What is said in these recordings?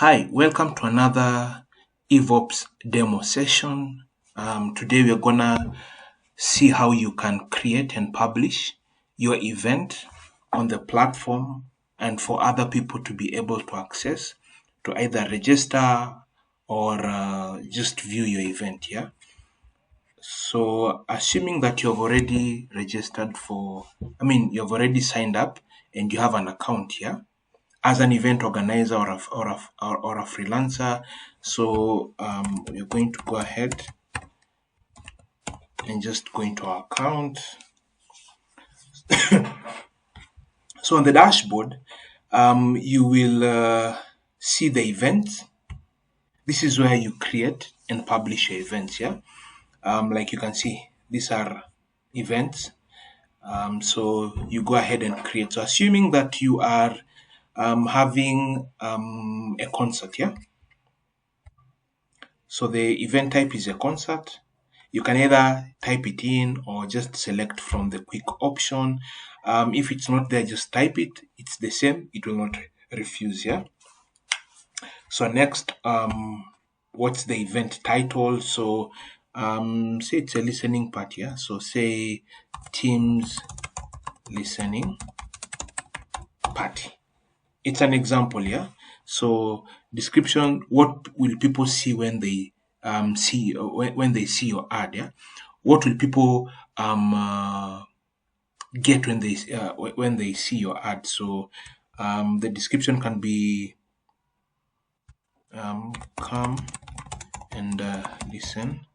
Hi, welcome to another EEvOps demo session. Today we're gonna see how you can create and publish your event on the platform and for other people to be able to access to either register or just view your event here. So assuming that you've already registered you've already signed up and you have an account here as an event organizer or a freelancer. So we're going to go ahead and just go into our account. So on the dashboard, you will see the events. This is where you create and publish your events. Yeah, like you can see, these are events. So you go ahead and create. So assuming that you are having a concert, yeah. So the event type is a concert. You can either type it in or just select from the quick option. If it's not there, just type it. It's the same. It will not refuse. Yeah. So next, what's the event title? So say it's a listening part. Yeah. So say Teams listening party. It's an example. Yeah. So description: what will people see when they see when they see your ad? Yeah. What will people get when they see your ad? So the description can be come and listen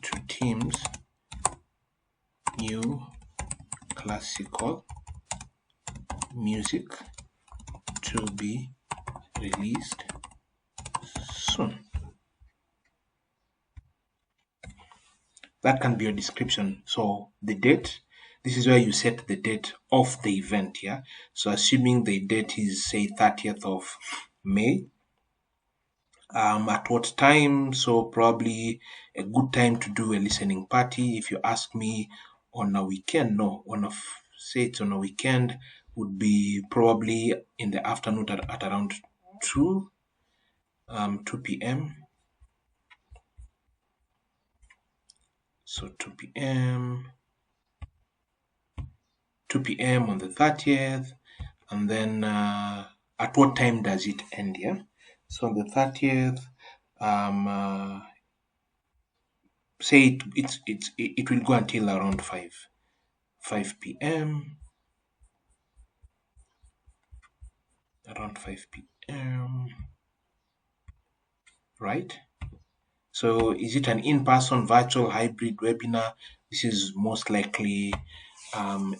to Teams new classical music to be released soon. That can be your description. So the date, this is where you set the date of the event. Yeah. So assuming the date is say 30th of May. At what time? So probably a good time to do a listening party. If you ask me, on a weekend, no, say it's on a weekend, would be probably in the afternoon at around 2 p.m. So 2 p.m. on the 30th, and then at what time does it end? Yeah. So on the 30th, say it will go until around 5 p.m. around 5 p.m. right? So is it an in-person, virtual, hybrid webinar? This is most likely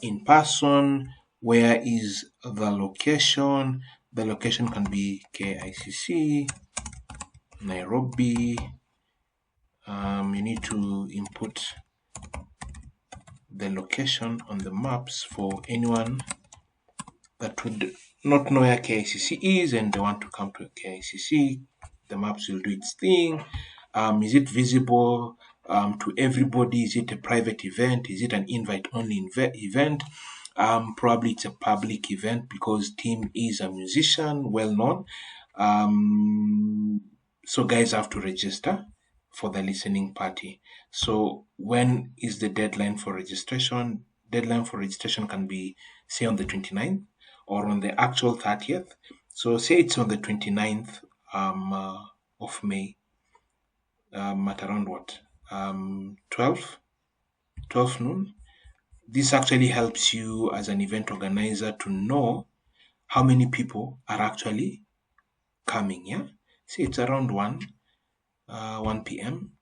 in person. Where is the location? The location can be KICC, Nairobi. You need to input the location on the maps for anyone that would not know where KICC is and they want to come to KICC. The maps will do its thing. Is it visible to everybody? Is it a private event? Is it an invite-only event? Probably it's a public event because Tim is a musician, well known. So guys have to register for the listening party. So when is the deadline for registration? Deadline for registration can be say on the 29th or on the actual 30th. So say it's on the 29th of May at around what? 12 noon. This actually helps you as an event organizer to know how many people are actually coming. Yeah. See, it's around 1 p.m.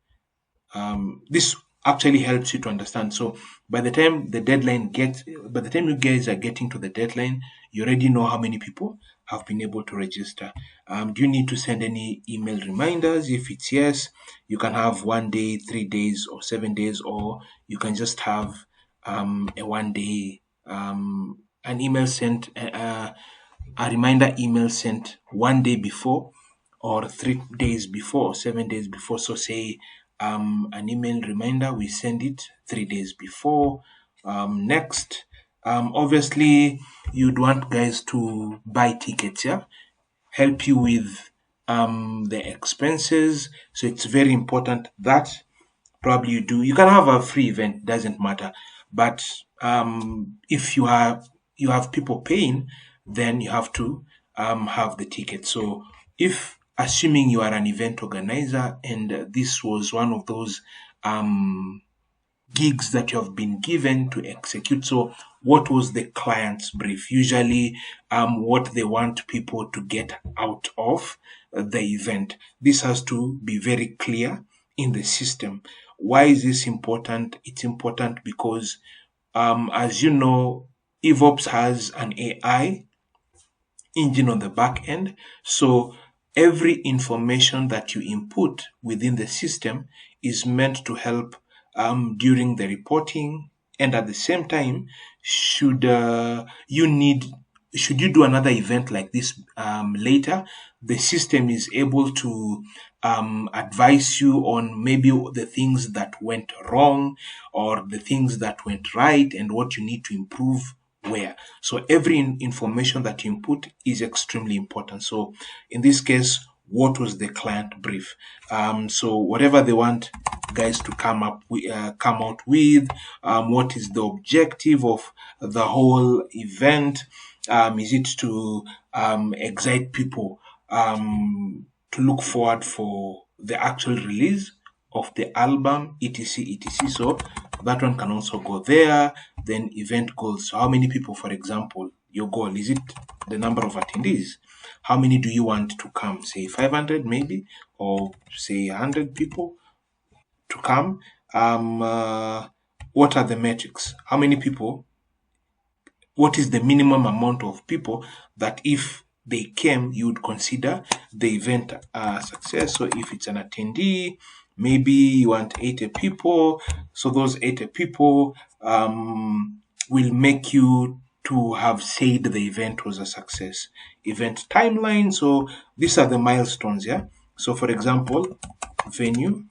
This actually helps you to understand. So by the time you guys are getting to the deadline, you already know how many people have been able to register. Do you need to send any email reminders? If it's yes, you can have 1 day, 3 days, or 7 days, or you can just have a 1 day an email sent, a reminder email sent 1 day before, or 3 days before, or 7 days before. So say an email reminder, we send it 3 days before. Next, Obviously, you'd want guys to buy tickets, yeah, help you with the expenses. So it's very important that probably you do. You can have a free event, doesn't matter. But if you have people paying, then you have to have the ticket. So if assuming you are an event organizer and this was one of those gigs that you have been given to execute. So, what was the client's brief? Usually, what they want people to get out of the event. This has to be very clear in the system. Why is this important? It's important because, as you know, EVOPS has an AI engine on the back end. So every information that you input within the system is meant to help during the reporting. And at the same time, should should you do another event like this later, the system is able to advise you on maybe the things that went wrong or the things that went right and what you need to improve where. So every information that you input is extremely important. So in this case, what was the client brief? So whatever they want guys to come out with, what is the objective of the whole event? Is it to excite people to look forward for the actual release of the album, etc, etc. So that one can also go there. Then event goals. So how many people, for example, your goal, is it the number of attendees? How many do you want to come? Say 500 maybe, or say 100 people to come. What are the metrics? How many people? What is the minimum amount of people that if they came, you would consider the event a success? So if it's an attendee, maybe you want 80 people. So those 80 people will make you to have said the event was a success. Event timeline. So these are the milestones, yeah. So for example, venue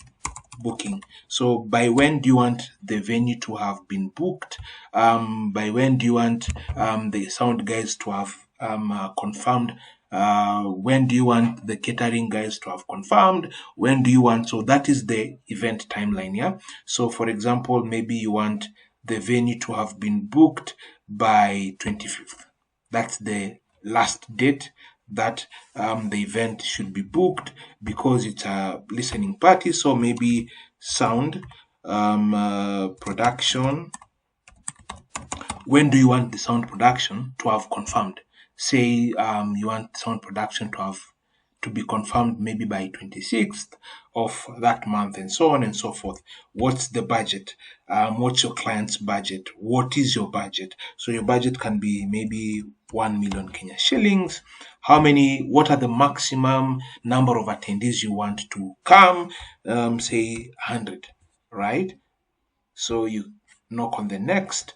booking. So by when do you want the venue to have been booked? By when do you want the sound guys to have confirmed? When do you want the catering guys to have confirmed? When do you want? So that is the event timeline, yeah. So for example, maybe you want the venue to have been booked by 25th. That's the last date that the event should be booked because it's a listening party. So maybe sound production. When do you want the sound production to have confirmed? Say you want sound production to be confirmed maybe by 26th of that month and so on and so forth. What's the budget? What's your client's budget? What is your budget? So your budget can be maybe 1 million Kenya shillings. What are the maximum number of attendees you want to come? Say 100, right? So you knock on the next.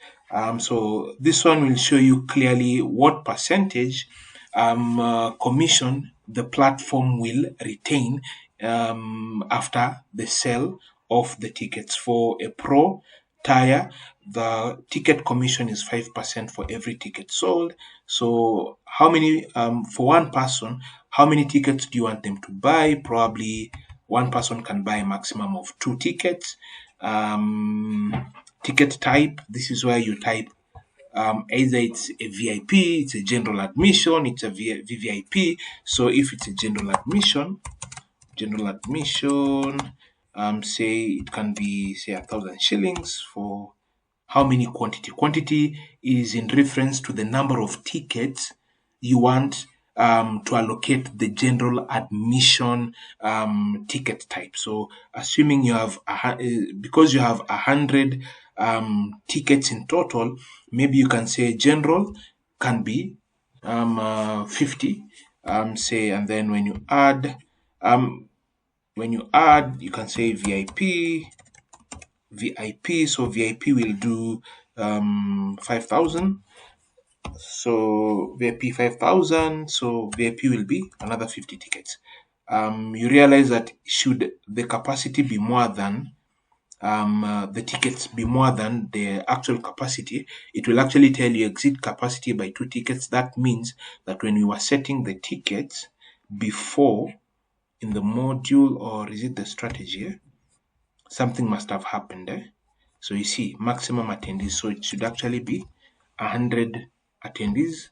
So this one will show you clearly what percentage commission the platform will retain after the sale of the tickets. For a pro tier, the ticket commission is 5% for every ticket sold. So how many, for one person, how many tickets do you want them to buy? Probably one person can buy a maximum of 2 tickets. Ticket type, this is where you type either it's a VIP, it's a general admission, it's a VVIP. So if it's a general admission, say it can be say 1,000 shillings. For how many quantity? Quantity is in reference to the number of tickets you want to allocate the general admission ticket type. So assuming you have because you have 100 tickets in total, maybe you can say general can be 50 say, and then when you add you can say VIP. So VIP will do 5,000. So VIP 5,000. So VIP will be another 50 tickets. You realize that should the capacity be more than the tickets be more than the actual capacity, it will actually tell you exceed capacity by 2 tickets. That means that when we were setting the tickets before in the module, or is it the strategy, something must have happened. So you see maximum attendees, so it should actually be 100 attendees.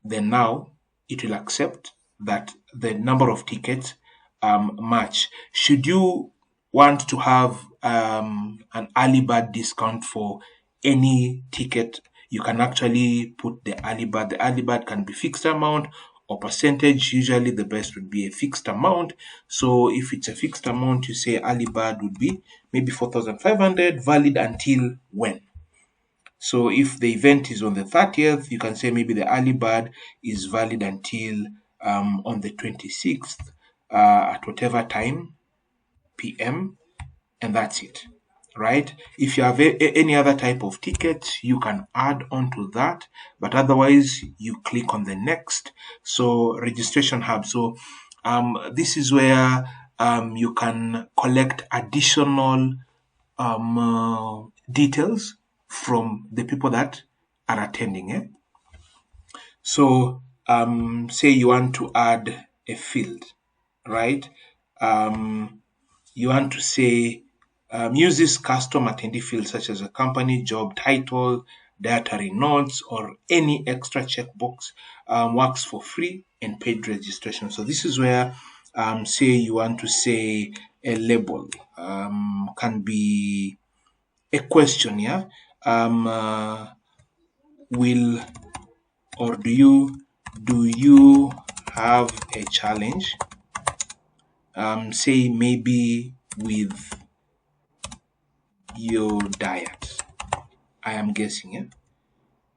Then now it will accept that the number of tickets match. Should you want to have an early bird discount for any ticket, you can actually put the early bird. The early bird can be fixed amount or percentage. Usually the best would be a fixed amount. So if it's a fixed amount, you say early bird would be maybe 4,500, valid until when? So if the event is on the 30th, you can say maybe the early bird is valid until on the 26th at whatever time PM, and that's it, right? If you have any other type of ticket, you can add on to that, but otherwise you click on the next. So registration hub. So this is where you can collect additional details from the people that are attending. So say you want to add a field, right? You want to say use this custom attendee field such as a company, job title, dietary notes, or any extra checkbox works for free and paid registration. So this is where say you want to say a label, can be a question, yeah. Will or do you have a challenge? Say maybe with your diet. I am guessing,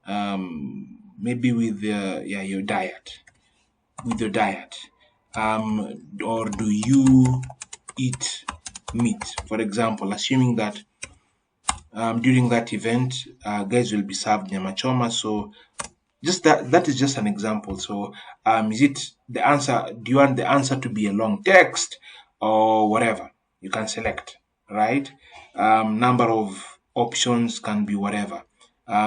yeah. Maybe with your diet. With your diet. Or do you eat meat? For example, assuming that during that event, guys will be served nyama choma. So just that is just an example. So is it the answer? Do you want the answer to be a long text or whatever? You can select, right? Number of options can be whatever.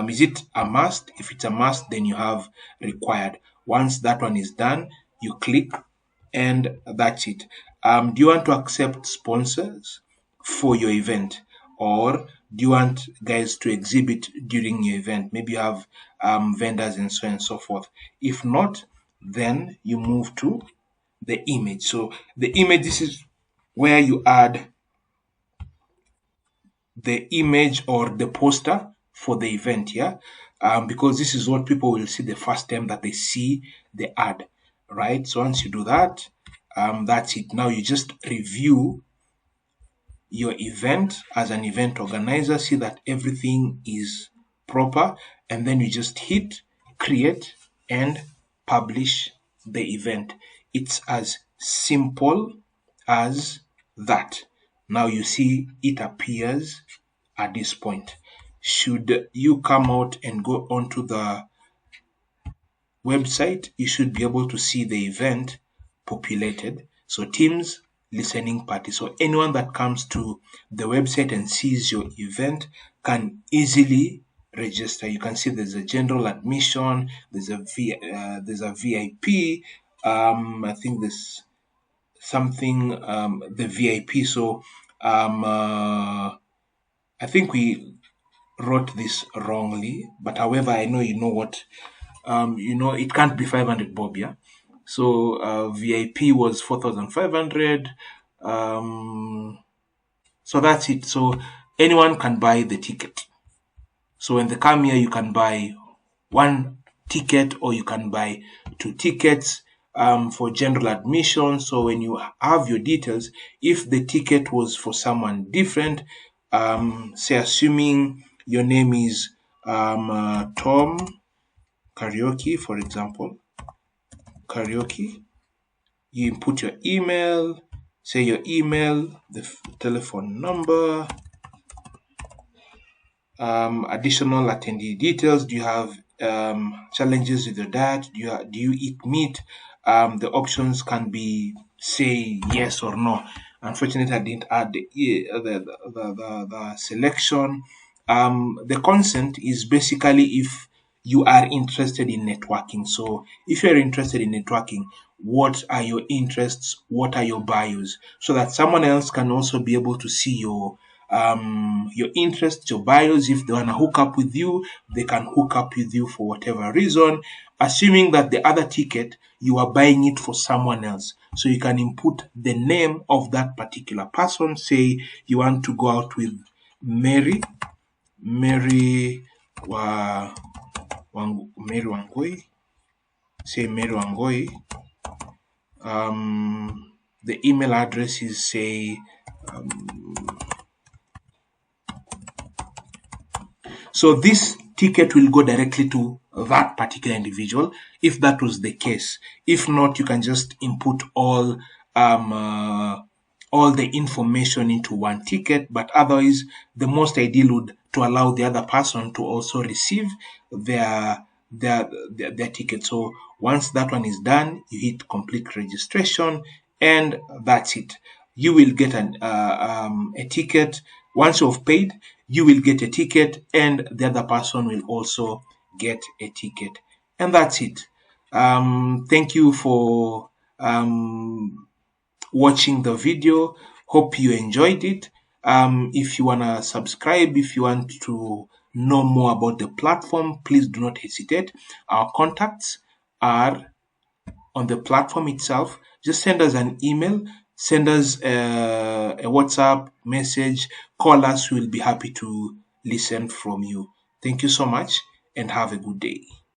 Is it a must? If it's a must, then you have required. Once that one is done, you click and that's it. Do you want to accept sponsors for your event, or do you want guys to exhibit during your event? Maybe you have vendors and so on and so forth. If not, then you move to the image. So the image, this is where you add the image or the poster for the event, yeah, because this is what people will see the first time that they see the ad, right? So once you do that, that's it. Now you just review your event as an event organizer, see that everything is proper, and then you just hit create and publish the event. It's as simple as that. Now you see it appears at this point. Should you come out and go onto the website, you should be able to see the event populated. So teams, listening party. So anyone that comes to the website and sees your event can easily register. You can see there's a general admission, there's a VIP. I think there's something the VIP. So I think we wrote this wrongly, but however, I know you know what it can't be 500 bob, yeah. So VIP was 4,500. So that's it. So anyone can buy the ticket. So when they come here, you can buy one ticket or you can buy 2 tickets for general admission. So when you have your details, if the ticket was for someone different, say assuming your name is Tom Karaoke, for example, karaoke, you input your email, say your email, the telephone number, additional attendee details. Do you have challenges with your diet? Do you eat meat? The options can be say yes or no. Unfortunately, I didn't add the selection. The consent is basically if you are interested in networking. So if you're interested in networking, what are your interests? What are your bios? So that someone else can also be able to see your interests, your bios. If they want to hook up with you, they can hook up with you for whatever reason, assuming that the other ticket you are buying it for someone else. So you can input the name of that particular person. Say you want to go out with Mary Mary Wangoi. Say Mary Wangoi. The email address is say so this ticket will go directly to that particular individual if that was the case. If not, you can just input um, uh, all the information into one ticket. But otherwise, the most ideal would to allow the other person to also receive their ticket. So once that one is done, you hit complete registration, and that's it. You will get a ticket. Once you've paid, you will get a ticket, and the other person will also get a ticket, and that's it. Thank you for watching the video. Hope you enjoyed it. If you want to subscribe, if you want to know more about the platform, please do not hesitate. Our contacts are on the platform itself. Just send us an email, send us a WhatsApp message, call us. We'll be happy to listen from you. Thank you so much and have a good day.